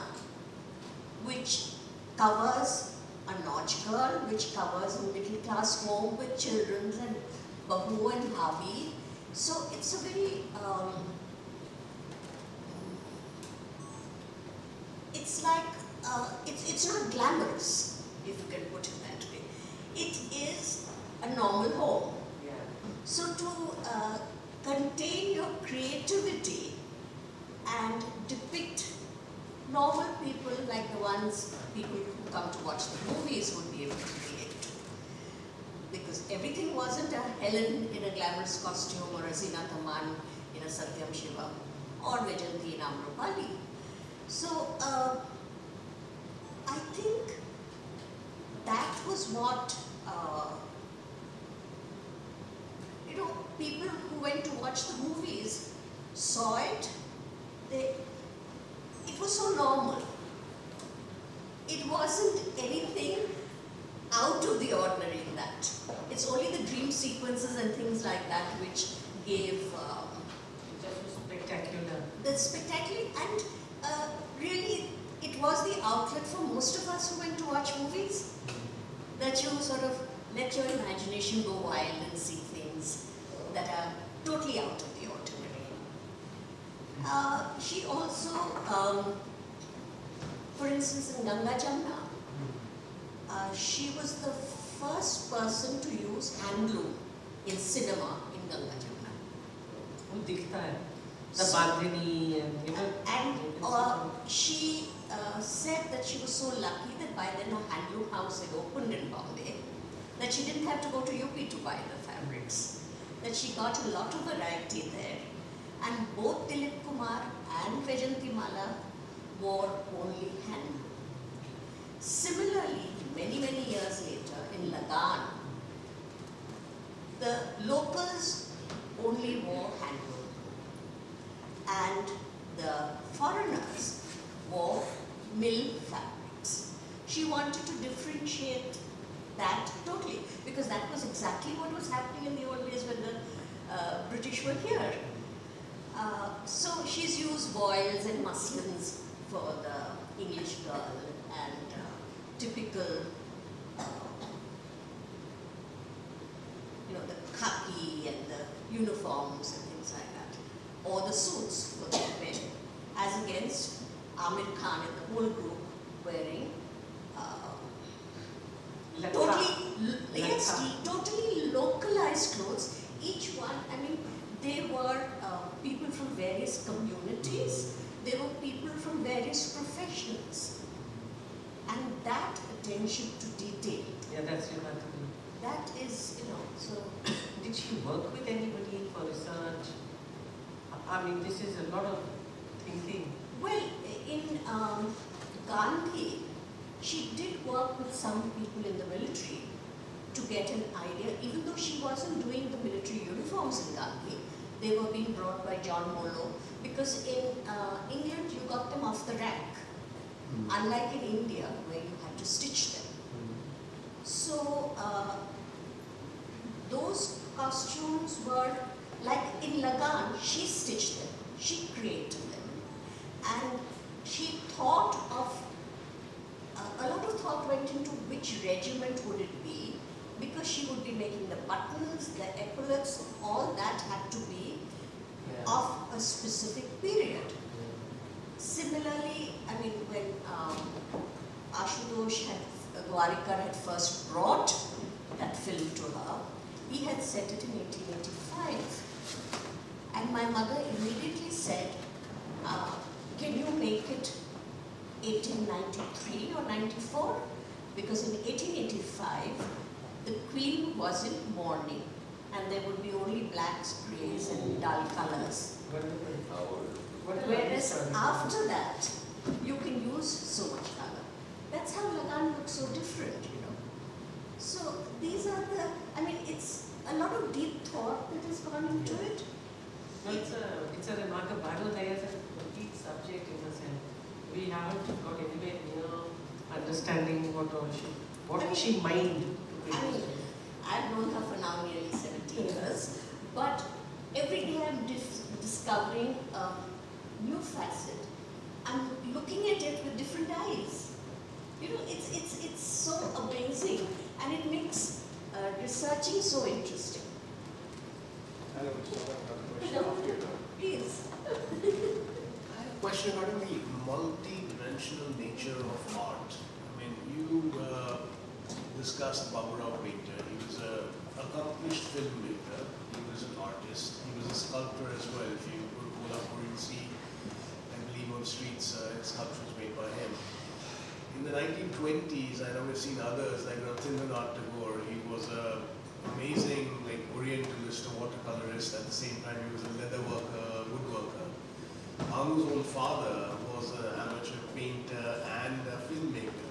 which covers a Nautch girl, which covers a middle class home with children and bahu and bhabi. So it's a very it's like it's not glamorous, if you can put it that way. It is a normal home. Yeah. So to contain your creativity and depict normal people like the ones people who come to watch the movies would be able to relate to. Because everything wasn't a Helen in a glamorous costume or a Zina Taman in a Satyam Shivam or Vajanti in Amrapali. So I think that was what people who went to watch the movies saw it. It was so normal. It wasn't anything out of the ordinary in that. It's only the dream sequences and things like that which gave Just spectacular. the spectacular, and really it was the outlet for most of us who went to watch movies, that you sort of let your imagination go wild and see things that are totally out of the ordinary. She also, for instance, in Ganga Jamna, she was the first person to use handloom in cinema in Ganga Jamna. वो दिखता है. The So- Bandhani And she said that she was so lucky that by then her handloom house had opened in Bombay, that she didn't have to go to UP to buy the fabrics, that she got a lot of variety there. And both Dilip Kumar and Vajanti Mala wore only handloom. Similarly, many years later in Lagan, the locals only wore handloom and the foreigners wore mill fabrics. She wanted to differentiate that totally, because that was exactly what was happening in the old days when the British were here. So she's used voiles and muslins for the English girl and typical, the khaki and the uniforms and things like that, or the suits for the men, as against Amir Khan and the whole group wearing totally localized clothes. Each one, they were people from various communities, they were people from various professions. And that attention to detail. Yeah, that's remarkable. That is, so. Did she work with anybody for research? This is a lot of thinking. Well, in Gandhi, she did work with some people in the military to get an idea, even though she wasn't doing the military uniforms in Gandhi. They were being brought by John Molo, because in England you got them off the rack, unlike in India where you had to stitch them. So those costumes were, like in Lagan, she stitched them, she created them, and she thought of, a lot of thought went into which regiment would it be, because she would be making the buttons, the epaulets, all that had to be of a specific period. Similarly, when Ashutosh Gwarikar had first brought that film to her, he had set it in 1885. And my mother immediately said, can you make it 1893 or 94? Because in 1885, the Queen was in mourning, and there would be only blacks, greys, and dull colors. Whereas after that, you can use so much color. That's how Lagan looks so different, So these are it's a lot of deep thought that has gone into it. No, it's a remarkable. Bhanu Athaiya is a complete subject in a sense. We haven't got anywhere near understanding what she mined. I've known her for now nearly 70 years, but every day I'm discovering a new facet. I'm looking at it with different eyes. It's so amazing, and it makes researching so interesting. I have a question after you. Please. I have a question regarding the multi-dimensional nature of art. You discussed Baburao Painter. He was an accomplished filmmaker. He was an artist. He was a sculptor as well. If you go to Kolhapur, you'll see, I believe, on streets, sculptures made by him. In the 1920s, I know we've seen others like Rabindranath Tagore. He was an amazing Orientalist, a watercolorist. At the same time, he was a leather worker, woodworker. Bhanu's own father was an amateur painter and a filmmaker.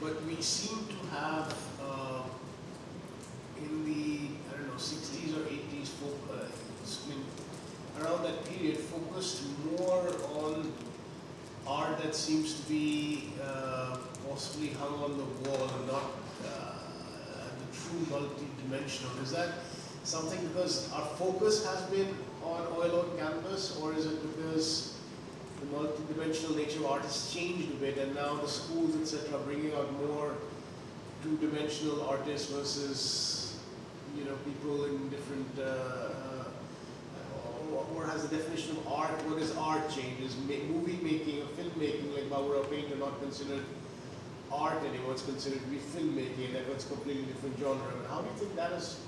But we seem to have, in the 60s or 80s, around that period, focused more on art that seems to be possibly hung on the wall and not the true multi-dimensional. Is that something because our focus has been on oil on canvas, or is it because the multi-dimensional nature of art has changed a bit, and now the schools, etc., are bringing out more two-dimensional artists versus people in different, or has the definition of art? What is art changed? Is movie making or filmmaking, like Baburao Painter, not considered art anymore? It's considered to be filmmaking, and it's a completely different genre. And how do you think that has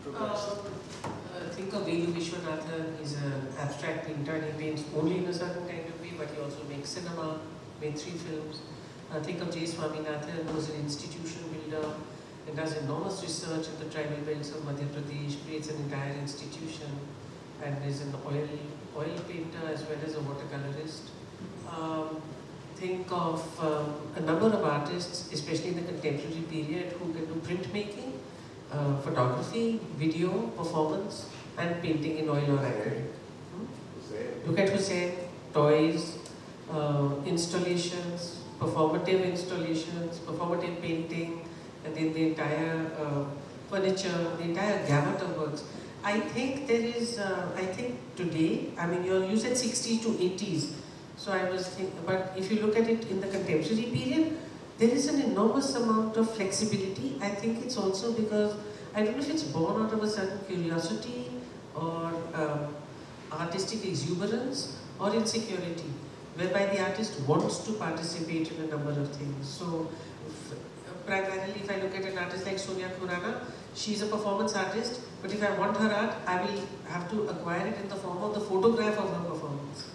progressed? Think of Velu Vishwanathan. He's an abstract painter, and he paints only in a certain kind of way, but he also makes cinema, made 3 films. Think of J. Swaminathan, who's an institution builder and does enormous research in the tribal belts of Madhya Pradesh, creates an entire institution. and is an oil painter as well as a watercolorist. Think of a number of artists, especially in the contemporary period, who can do printmaking, photography, video, performance, and painting in oil or acrylic. Look at Hussein, toys, installations, performative painting, and then the entire furniture, the entire gamut of works. I think there is, I think today, I mean, you said 60s to 80s, so I was thinking, but if you look at it in the contemporary period, there is an enormous amount of flexibility. I think it's also because, I don't know if it's born out of a certain curiosity or artistic exuberance or insecurity, whereby the artist wants to participate in a number of things. So, primarily, if I look at an artist like Sonia Khurana, she's a performance artist, but if I want her art, I will have to acquire it in the form of the photograph of her performance.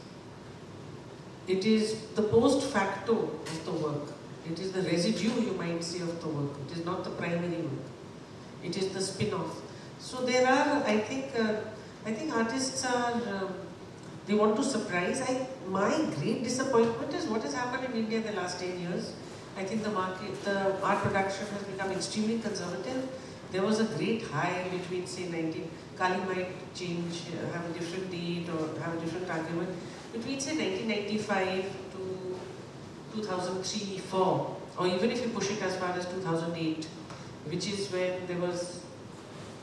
It is the post facto of the work. It is the residue, you might say, of the work. It is not the primary work. It is the spin-off. So there are, I think artists are, they want to surprise. My great disappointment is what has happened in India in the last 10 years. I think the art production has become extremely conservative. There was a great high between, say, Kali might change, have a different date or have a different argument, between, say, 1995 to 2003, 4, or even if you push it as far as 2008, which is when there was,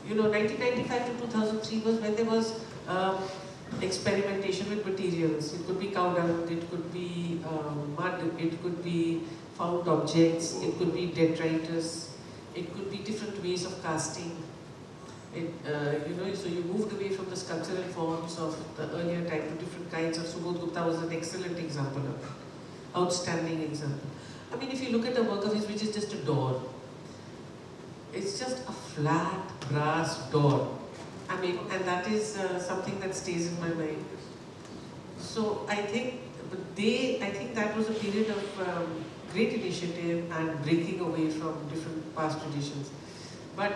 1995 to 2003 was when there was experimentation with materials. It could be cow dung, it could be mud, it could be found objects, it could be detritus, it could be different ways of casting. So you moved away from the sculptural forms of the earlier time to different kinds of. Subodh Gupta was an excellent example of, outstanding example. I mean, if you look at a work of his which is just a door, it's just a flat brass door. I mean, and that is something that stays in my mind. So I think that was a period of great initiative and breaking away from different past traditions. But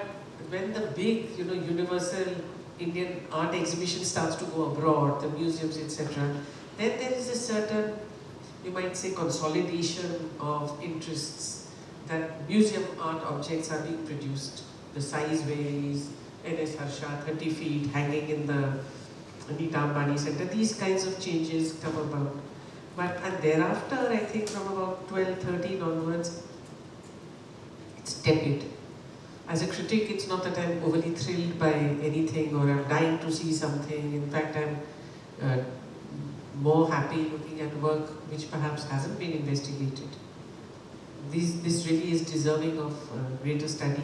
when the big, universal Indian art exhibition starts to go abroad, the museums, etc., then there is a certain, you might say, consolidation of interests, that museum art objects are being produced. The size varies, N.S. Harsha, 30 feet, hanging in the Anita Ambani Center. These kinds of changes come about. And thereafter, I think from about 12, 13 onwards, it's tepid. As a critic, it's not that I'm overly thrilled by anything or I'm dying to see something. In fact, I'm more happy looking at work which perhaps hasn't been investigated. This really is deserving of greater study.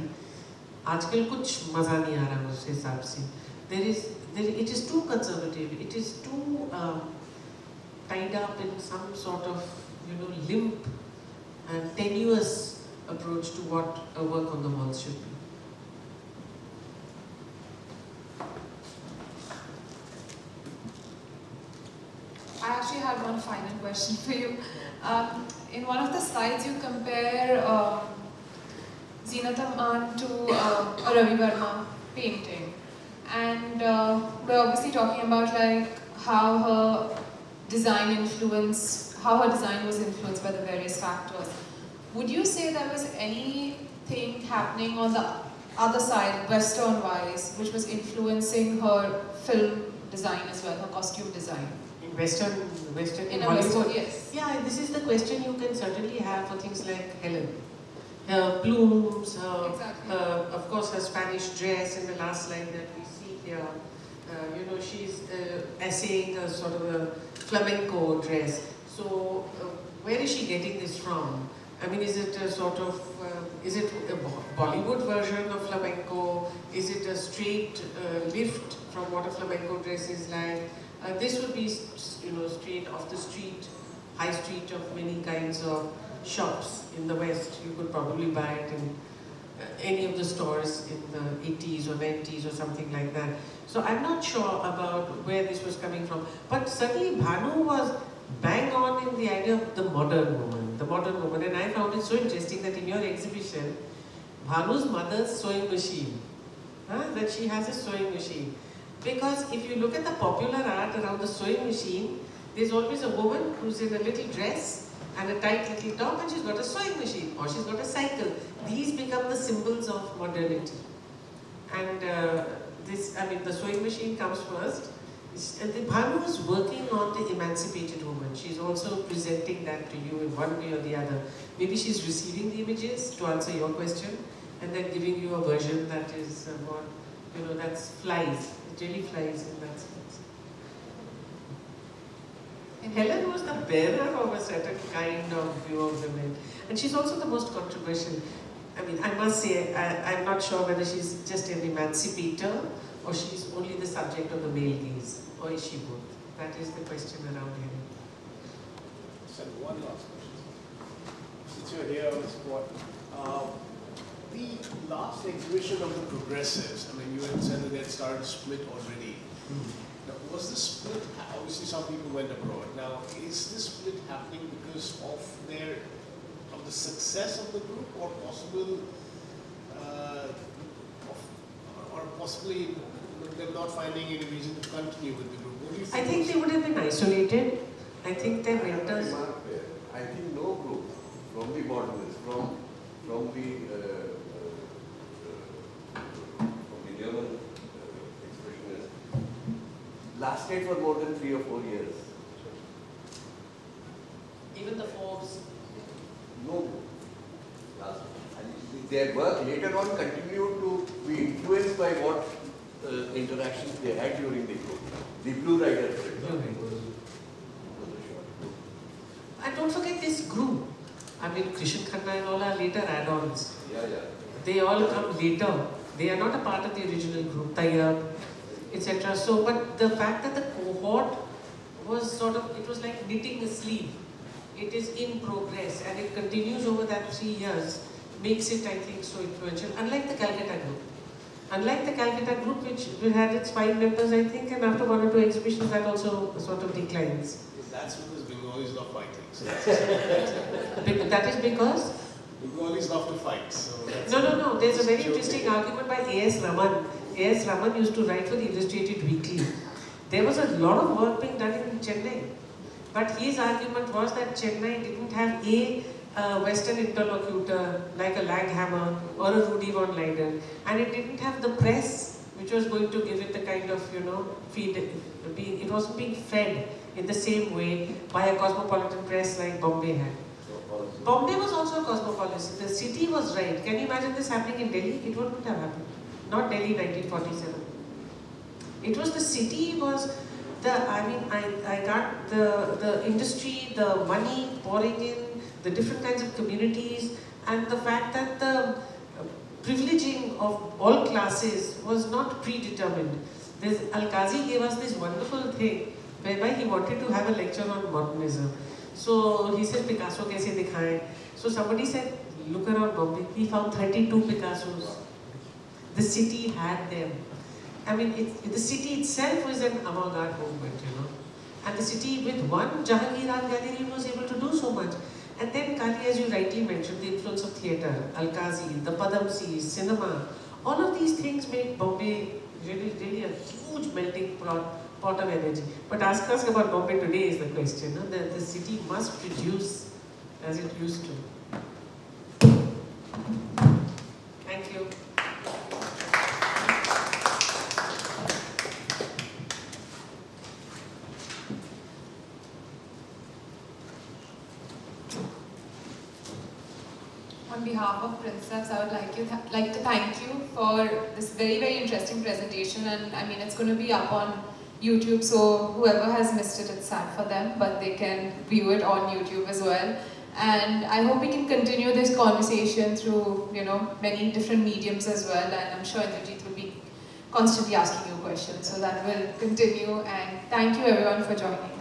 आजकल कुछ मजा नहीं आ रहा उस हिसाब से. It is too conservative. It is too tied up in some sort of limp and tenuous approach to what a work on the walls should be. I actually had one final question for you. In one of the slides, you compare Zeenat Aman to a Ravi Verma painting, and we're obviously talking about how her design was influenced by the various factors. Would you say there was anything happening on the other side, Western-wise, which was influencing her film design as well, her costume design? In Western in Western, Hollywood? yes. Yeah, this is the question you can certainly have for things like Helen. Her plumes, Exactly. of course her Spanish dress in the last slide that we see here. She's essaying a sort of a flamenco dress. So where is she getting this from? I mean, is it a sort of, is it a Bollywood version of flamenco? Is it a straight lift from what a flamenco dress is like? This would be, straight off the street, high street of many kinds of shops in the West. You could probably buy it in any of the stores in the 80s or 90s or something like that. So I'm not sure about where this was coming from. But certainly Bhanu was bang on in the idea of the modern woman. And I found it so interesting that in your exhibition, Bhanu's mother's sewing machine, that she has a sewing machine. Because if you look at the popular art around the sewing machine, there's always a woman who's in a little dress and a tight little top, and she's got a sewing machine or she's got a cycle. These become the symbols of modernity. And the sewing machine comes first. And the Bhanu is working on the emancipated woman. She's also presenting that to you in one way or the other. Maybe she's receiving the images to answer your question and then giving you a version that is more, that's flies. It really flies in that sense. Helen was the bearer of a certain kind of view of women. And she's also the most controversial. I must say, I'm not sure whether she's just an emancipator or she's only the subject of the male gaze, or is she both? That is the question around here. So one last question. Since you're here on the spot, the last exhibition of the progressives, you had said that they had started to split already. Now, was the split, obviously some people went abroad. Now, is this split happening because of the success of the group or possibly them not finding any reason to continue with the group? What do you think? I think they would have been isolated. I think their mentors. I think no group from the modernists, from the German expressionists lasted for more than 3 or 4 years. Even the Forbes. No group. Their work later on continued to be influenced by what interactions they had during the group. The Blue Riders, for example, was a short group. And don't forget this group. Krishan Khanna and all are later add-ons. Yeah. They all come later. They are not a part of the original group, Tayyab, etc. So, but the fact that the cohort was it was like knitting a sleeve. It is in progress and it continues over that 3 years, makes it, I think, so influential. Unlike the Calcutta group, which had its 5 members, I think, and after 1 or 2 exhibitions, that also sort of declines. That's because Bengalis love fighting. So That is because? Bengalis love to fight. So No. There's a very interesting argument by A.S. Raman. A.S. Raman used to write for the Illustrated Weekly. There was a lot of work being done in Chennai. But his argument was that Chennai didn't have a Western interlocutor like a Langhammer or a Rudy von Leiden, and it didn't have the press which was going to give it the kind of, feed. It wasn't being fed in the same way by a cosmopolitan press like Bombay had. Bombay was also a cosmopolitan. The city was right. Can you imagine this happening in Delhi? It wouldn't have happened. Not Delhi 1947. It was the city was I got the industry, the money pouring in, the different kinds of communities, and the fact that the privileging of all classes was not predetermined. Al-Qazi gave us this wonderful thing whereby he wanted to have a lecture on modernism. So he said, Picasso kaise dikhaye? So somebody said, look around Bombay. He found 32 Picassos. The city had them. The city itself was an avant-garde movement, And the city with one Jahangir Art Gallery was able to do so much. And then Kali, as you rightly mentioned, the influence of theatre, Al-Qazi, the Padamsis, cinema, all of these things made Bombay really a huge melting pot of energy. But ask us about Bombay today is the question. The city must produce as it used to. Thank you. On behalf of Princeps, I would like to thank you for this very, very interesting presentation, and it's going to be up on YouTube, so whoever has missed it, it's sad for them, but they can view it on YouTube as well. And I hope we can continue this conversation through, many different mediums as well, and I'm sure Indrajit will be constantly asking you questions, so that will continue, and thank you everyone for joining.